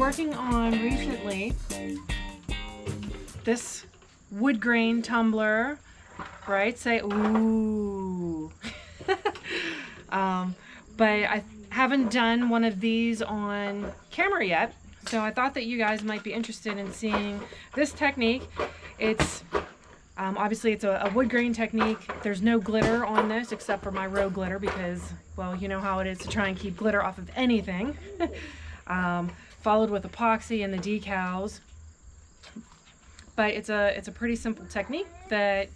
working on recently this wood grain tumbler, right? Say ooh. But I haven't done one of these on camera yet, so I thought that you guys might be interested in seeing this technique. It's obviously it's a wood grain technique. There's no glitter on this except for my road glitter because, well, you know how it is to try and keep glitter off of anything. Followed with epoxy and the decals. But it's a pretty simple technique that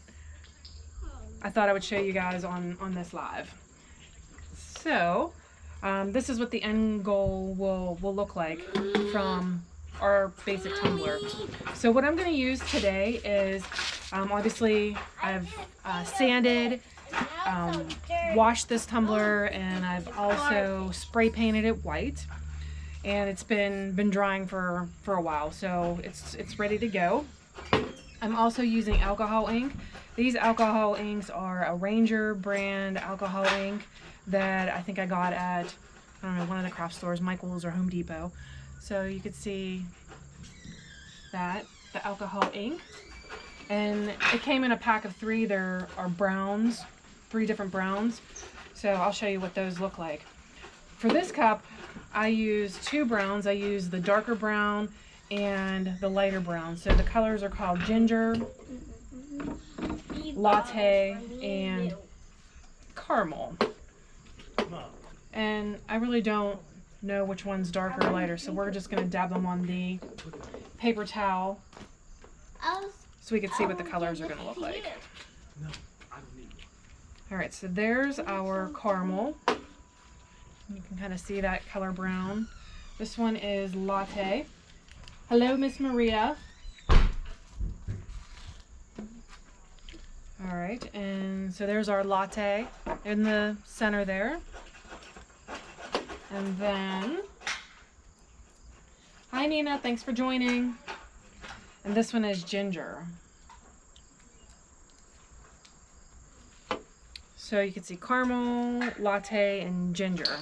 I thought I would show you guys on this live. So this is what the end goal will look like from our basic tumbler. So what I'm going to use today is obviously I've sanded, washed this tumbler, and I've also spray painted it white. And it's been drying for a while, so it's ready to go. I'm also using alcohol ink. These alcohol inks are a Ranger brand alcohol ink that I think I got at, I don't know, one of the craft stores, Michael's or Home Depot. So you could see that, the alcohol ink. And it came in a pack of 3. There are browns, 3 different browns. So I'll show you what those look like. For this cup, I use 2 browns. I use the darker brown and the lighter brown. So the colors are called ginger, latte, and caramel. And I really don't know which one's darker or lighter, so we're just going to dab them on the paper towel so we can see what the colors are going to look like. Alright, so there's our caramel. You can kind of see that color brown. This one is latte. Hello, Miss Maria. Alright, and so there's our latte in the center there. And then, hi Nina, thanks for joining. And this one is ginger. So you can see caramel, latte, and ginger.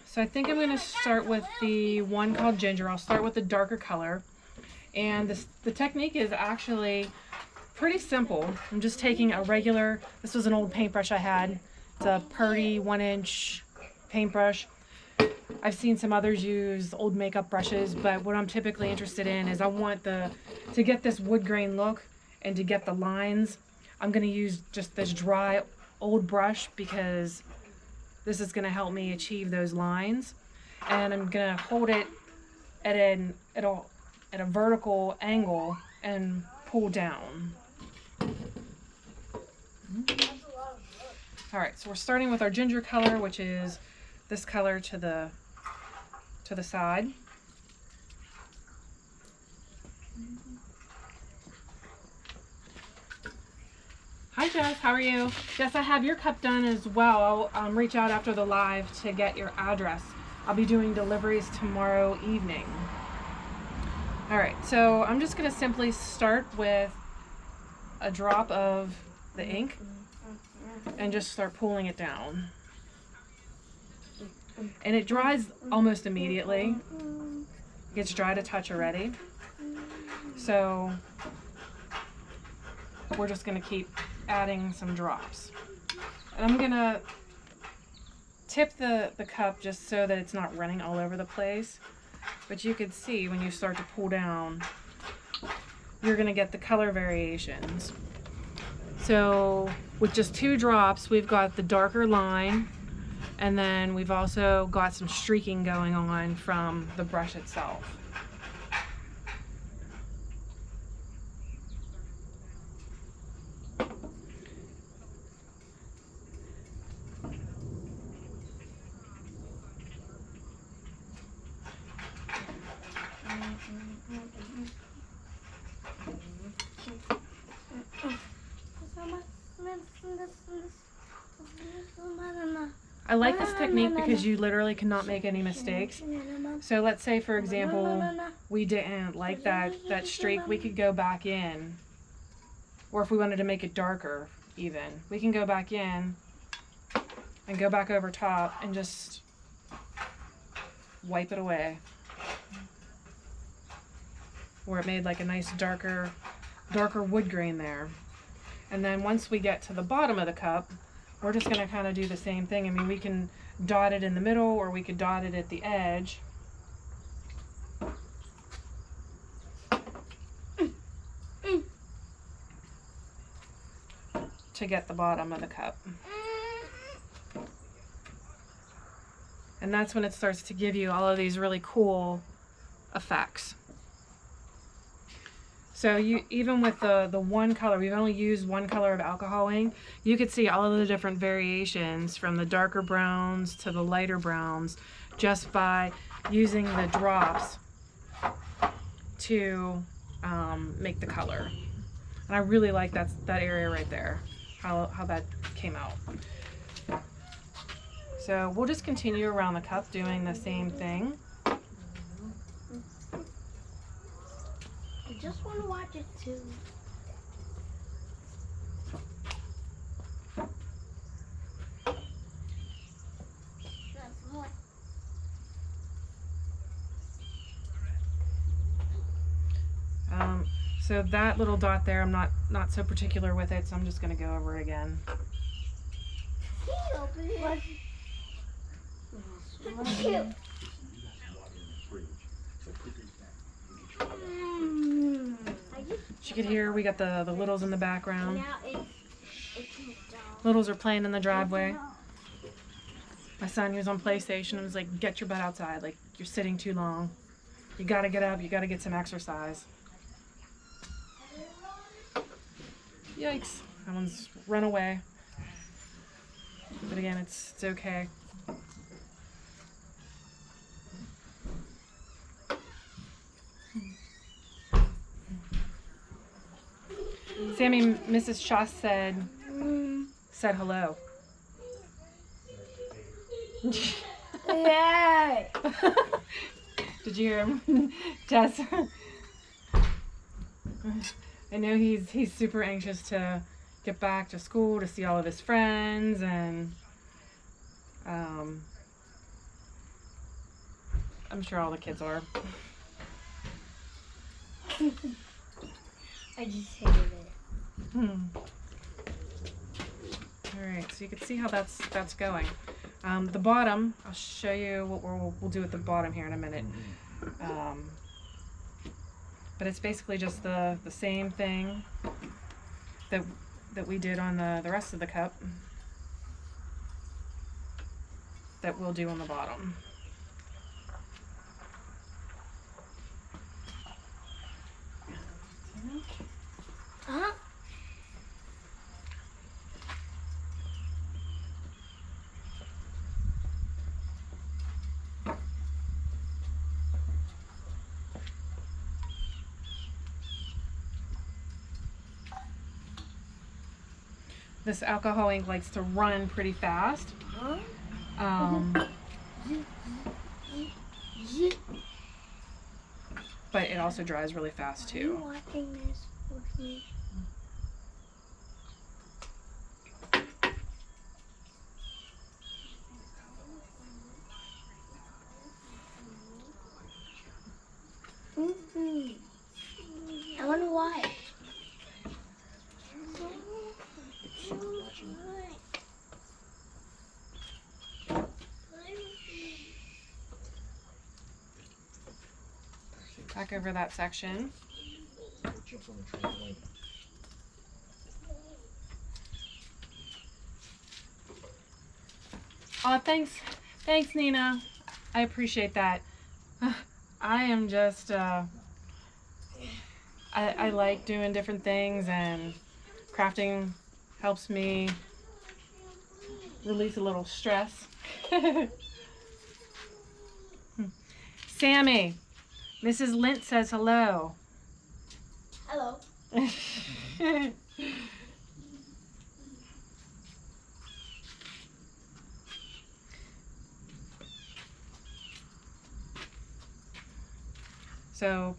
So I think I'm going to start with the one called ginger. I'll start with the darker color. And the technique is actually pretty simple. I'm just taking a regular, this was an old paintbrush I had. It's a Purdy 1-inch paintbrush. I've seen some others use old makeup brushes, but what I'm typically interested in is I want to get this wood grain look and to get the lines. I'm going to use just this dry old brush because this is going to help me achieve those lines. And I'm going to hold it at a vertical angle and pull down. Alright, so we're starting with our ginger color, which is this color to the side. Hi Jess, how are you? Jess, I have your cup done as well. I'll reach out after the live to get your address. I'll be doing deliveries tomorrow evening. Alright, so I'm just going to simply start with a drop of the ink and just start pulling it down. And it dries almost immediately. It gets dry to touch already. So we're just going to keep adding some drops. And I'm going to tip the cup just so that it's not running all over the place. But you can see when you start to pull down, you're going to get the color variations. So with just 2 drops, we've got the darker line, and then we've also got some streaking going on from the brush itself. I like this technique because you literally cannot make any mistakes. So let's say, for example, we didn't like that streak, we could go back in, or if we wanted to make it darker even, we can go back in and go back over top and just wipe it away. Where it made like a nice darker wood grain there. And then once we get to the bottom of the cup, we're just going to kind of do the same thing. I mean, we can dot it in the middle or we could dot it at the edge. To get the bottom of the cup. And that's when it starts to give you all of these really cool effects. So you, even with the one color, we've only used one color of alcohol ink, you could see all of the different variations from the darker browns to the lighter browns just by using the drops to make the color. And I really like that area right there, how that came out. So we'll just continue around the cup doing the same thing. I just want to watch it too. So that little dot there, I'm not so particular with it, so I'm just going to go over it again. As you can hear, we got the littles in the background. Littles are playing in the driveway. My son, he was on PlayStation and was like, get your butt outside. Like, you're sitting too long. You gotta get up, you gotta get some exercise. Yikes, that one's run away. But again, it's okay. Sammy, Mrs. Shaw said hello. Yeah. Did you hear him, Jess? I know he's super anxious to get back to school, to see all of his friends, and I'm sure all the kids are. I just hated it. All right, so you can see how that's going. The bottom, I'll show you what we'll do at the bottom here in a minute. But it's basically just the same thing that we did on the rest of the cup that we'll do on the bottom. Uh-huh. This alcohol ink likes to run pretty fast. But it also dries really fast too. Are you watching this with me? I wonder why. Back over that section. Oh, thanks, Nina. I appreciate that. I am just, I like doing different things, and crafting helps me release a little stress. Sammy, Mrs. Lint says hello. Hello. So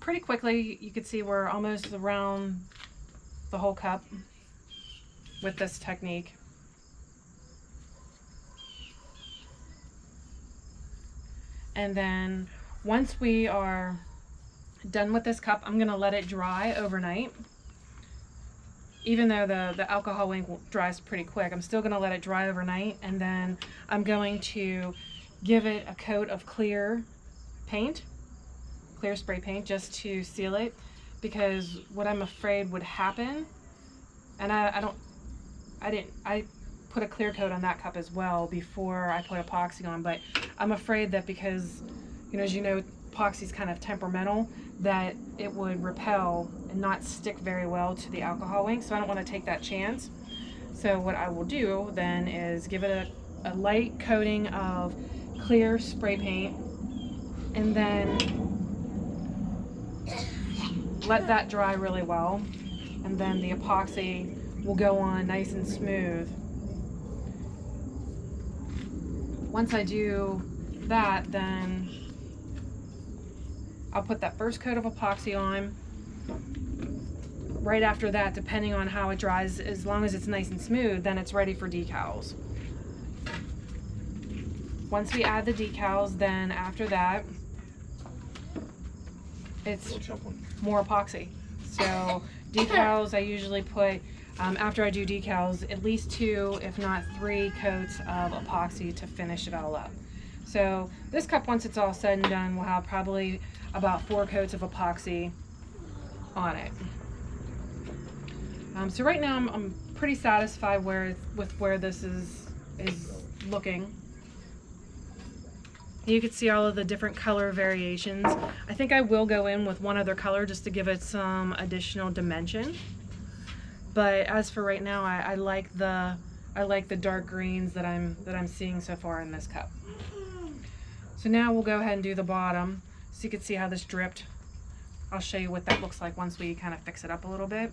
pretty quickly you could see we're almost around the whole cup with this technique. And then once we are done with this cup, I'm gonna let it dry overnight. Even though the alcohol ink dries pretty quick, I'm still gonna let it dry overnight, and then I'm going to give it a coat of clear paint, clear spray paint, just to seal it, because what I'm afraid would happen, and I put a clear coat on that cup as well before I put epoxy on, but I'm afraid that because, as you know, epoxy is kind of temperamental, that it would repel and not stick very well to the alcohol ink, so I don't want to take that chance. So what I will do then is give it a light coating of clear spray paint, and then let that dry really well, and then the epoxy will go on nice and smooth. Once I do that, then I'll put that first coat of epoxy on. Right after that, depending on how it dries, as long as it's nice and smooth, then it's ready for decals. Once we add the decals, then after that, it's more epoxy. So decals, I usually put, after I do decals, at least 2, if not 3 coats of epoxy to finish it all up. So this cup, once it's all said and done, will have probably about 4 coats of epoxy on it. So right now I'm pretty satisfied with where this is looking. You can see all of the different color variations. I think I will go in with one other color just to give it some additional dimension. But as for right now, I like the dark greens that I'm seeing so far in this cup. So now we'll go ahead and do the bottom, so you can see how this dripped. I'll show you what that looks like once we kind of fix it up a little bit.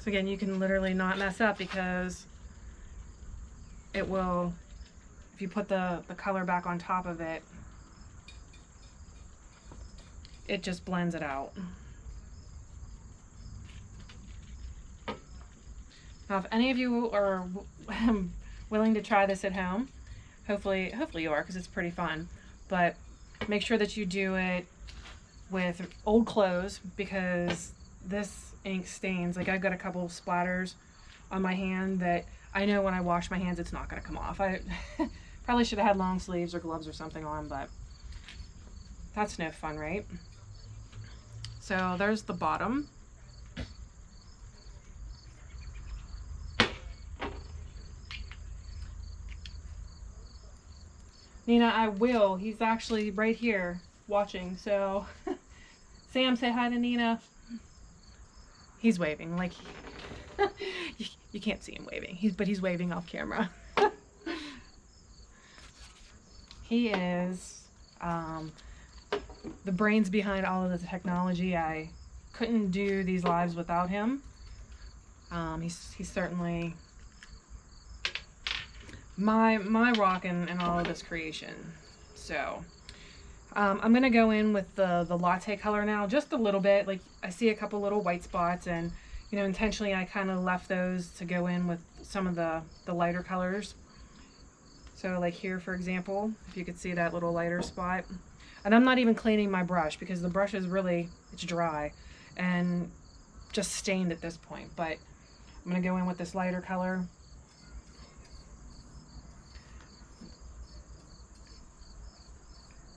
So again, you can literally not mess up, because it will, if you put the color back on top of it, it just blends it out. Now, if any of you are willing to try this at home, hopefully you are, because it's pretty fun, but make sure that you do it with old clothes, because this ink stains. Like, I've got a couple of splatters on my hand that I know when I wash my hands it's not going to come off. I probably should have had long sleeves or gloves or something on, but that's no fun, right? So there's the bottom. Nina, I will. He's actually right here watching, so Sam, say hi to Nina. He's waving, like, you can't see him waving, but he's waving off camera. He is the brains behind all of the technology. I couldn't do these lives without him. He's certainly my rock in all of this creation. So I'm gonna go in with the latte color now, just a little bit. Like, I see a couple little white spots, and intentionally I kind of left those to go in with some of the lighter colors. So like here, for example, if you could see that little lighter spot. And I'm not even cleaning my brush, because the brush is really, it's dry and just stained at this point. But I'm gonna go in with this lighter color.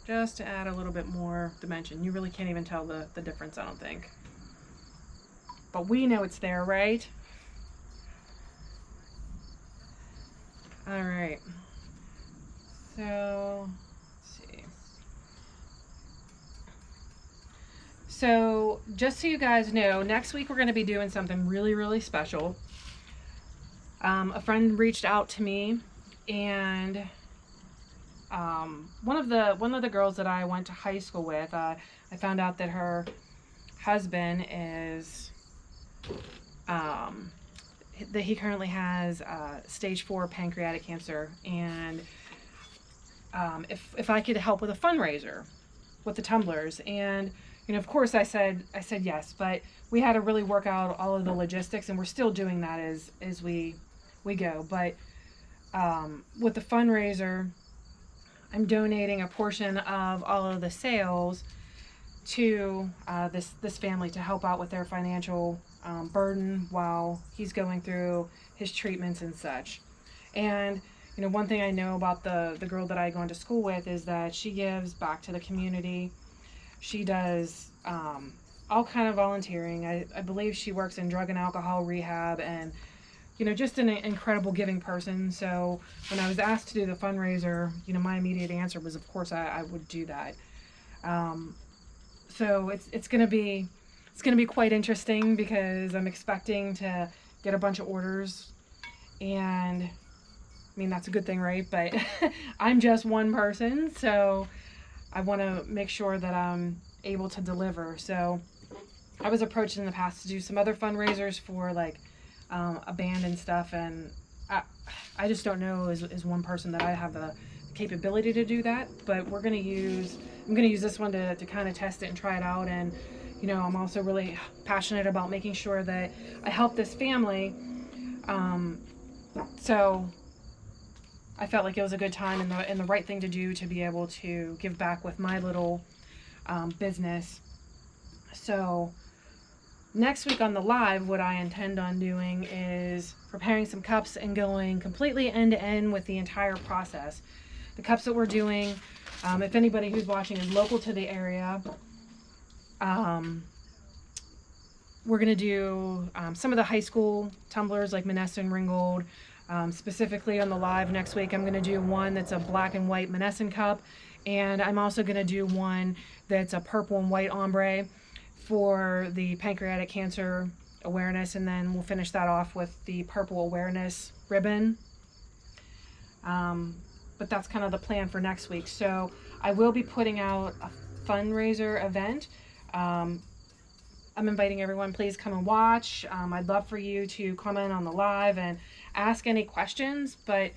Just to add a little bit more dimension. You really can't even tell the difference, I don't think. But we know it's there, right? All right. So, let's see. So, just so you guys know, next week we're going to be doing something really, really special. A friend reached out to me, and one of the girls that I went to high school with, I found out that her husband is that he currently has stage 4 pancreatic cancer, and if I could help with a fundraiser with the tumblers. And of course I said yes, but we had to really work out all of the logistics, and we're still doing that as we go. But with the fundraiser, I'm donating a portion of all of the sales to this family to help out with their financial burden while he's going through his treatments and such. And one thing I know about the girl that I go into school with is that she gives back to the community. She does all kind of volunteering. I believe she works in drug and alcohol rehab, and just an incredible giving person. So when I was asked to do the fundraiser, my immediate answer was, of course, I would do that. So it's gonna be quite interesting because I'm expecting to get a bunch of orders, and I mean that's a good thing, right? But I'm just one person, so I want to make sure that I'm able to deliver. So I was approached in the past to do some other fundraisers for like a band and stuff, and I just don't know as one person that I have the capability to do that. But I'm gonna use this one to kind of test it and try it out. And I'm also really passionate about making sure that I help this family. So I felt like it was a good time and the right thing to do to be able to give back with my little business. So next week on the live, what I intend on doing is preparing some cups and going completely end to end with the entire process. The cups that we're doing, if anybody who's watching is local to the area, we're going to do some of the high school tumblers like Manessa and Ringgold. Specifically on the live next week, I'm going to do one that's a black and white Manessa cup, and I'm also going to do one that's a purple and white ombre for the pancreatic cancer awareness, and then we'll finish that off with the purple awareness ribbon. But that's kind of the plan for next week. So I will be putting out a fundraiser event. I'm inviting everyone, please come and watch. I'd love for you to comment on the live and ask any questions, but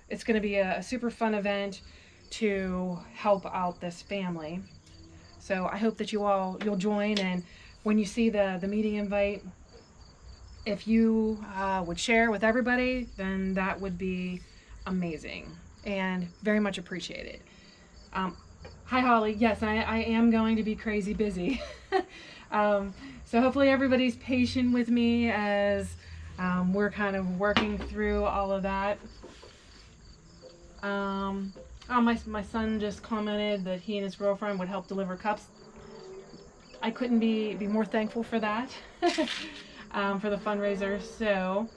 it's going to be a super fun event to help out this family. So I hope that you'll join, and when you see the meeting invite, if you would share with everybody, then that would be amazing and very much appreciated. Hi Holly, yes, I am going to be crazy busy. So hopefully everybody's patient with me as we're kind of working through all of that. Oh, my son just commented that he and his girlfriend would help deliver cups. I couldn't be more thankful for that, for the fundraiser. So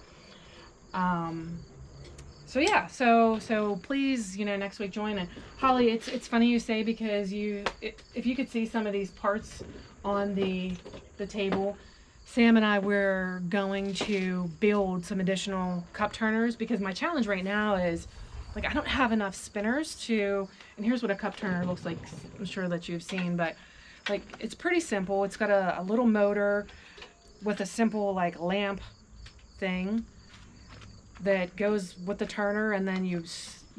yeah, so please, next week join. And Holly, it's funny you say, because if you could see some of these parts on the table, Sam and I were going to build some additional cup turners, because my challenge right now is, like, I don't have enough spinners to, and here's what a cup turner looks like. I'm sure that you've seen, but like, it's pretty simple. It's got a little motor with a simple like lamp thing that goes with the turner, and then you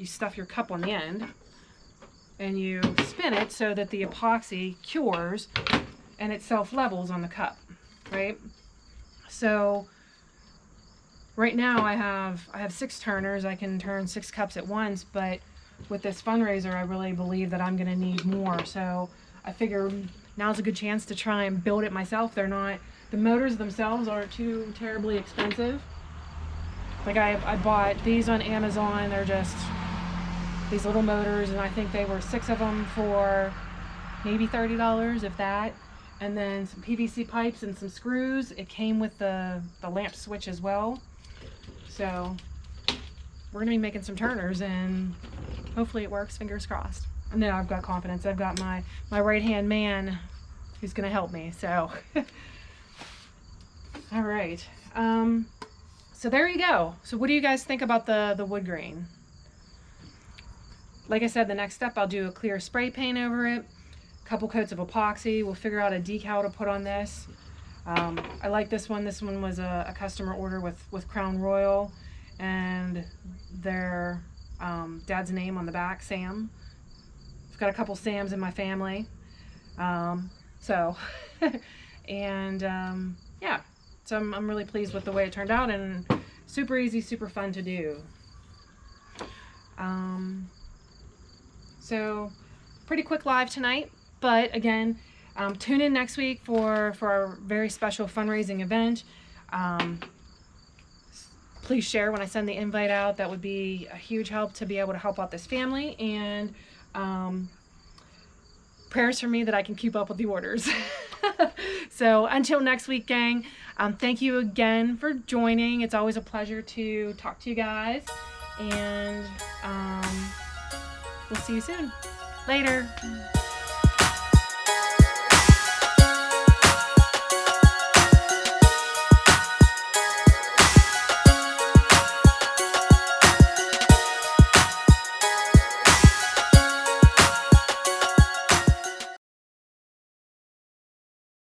stuff your cup on the end and you spin it so that the epoxy cures and it self-levels on the cup, right? So right now I have 6 turners. I can turn 6 cups at once, but with this fundraiser, I really believe that I'm going to need more. So I figure now's a good chance to try and build it myself. The motors themselves aren't too terribly expensive. Like I bought these on Amazon. They're just these little motors, and I think they were 6 of them for maybe $30, if that. And then some PVC pipes and some screws. It came with the lamp switch as well. So we're gonna be making some turners, and hopefully it works, fingers crossed. And then I've got confidence. I've got my right-hand man who's gonna help me, so. All right, so there you go. So what do you guys think about the wood grain? Like I said, the next step, I'll do a clear spray paint over it, a couple coats of epoxy. We'll figure out a decal to put on this. I like this one. This one was a customer order with Crown Royal, and their dad's name on the back, Sam. I've got a couple Sams in my family. Yeah, so I'm really pleased with the way it turned out, and super easy, super fun to do. So pretty quick live tonight, but again, tune in next week for our very special fundraising event. Please share when I send the invite out. That would be a huge help to be able to help out this family, and prayers for me that I can keep up with the orders. So until next week, gang, thank you again for joining. It's always a pleasure to talk to you guys, and we'll see you soon. Later.